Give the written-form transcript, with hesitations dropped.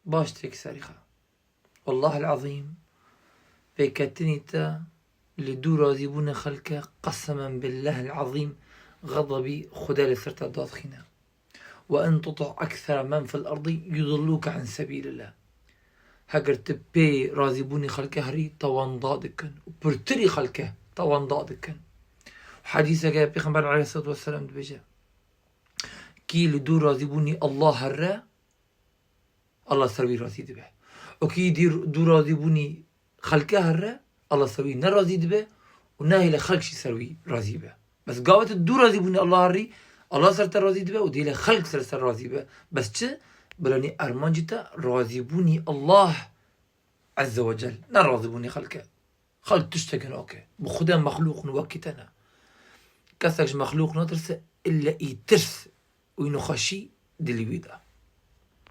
باش تك سريخة والله العظيم بيكتني تا لدو راضي بون خلقه قسما بالله العظيم غضبي خدا لسرت داخخنا وأن تطع أكثر من في الأرض يضلوك عن سبيل الله هجر تبي راضي بوني خلقه هري طوان ضادكن وبرتري خلقه طوان ضادكن حديثة جاء بيغمبر عليه الصلاة والسلام دبجا كي لدو راضي بوني الله هرّا الله سوي راضي دبه وكي دو راضي بوني خلقه هرّا الله سوي نراضي دبه وناهي لخلق شي سوي راضي به بس قاوت الدو راضي بوني الله هرّي الله سرت راضي دبه ودي لخلق سرت راضي به بس چه بلاني ارمانجتا راضي بوني الله عز وجل نراضي بوني خلقه خلق تشتكن اوكي بخدا مخلوق نوكتنا كسرش مخلوق نترس الا يترس وينخشي دلي بيدا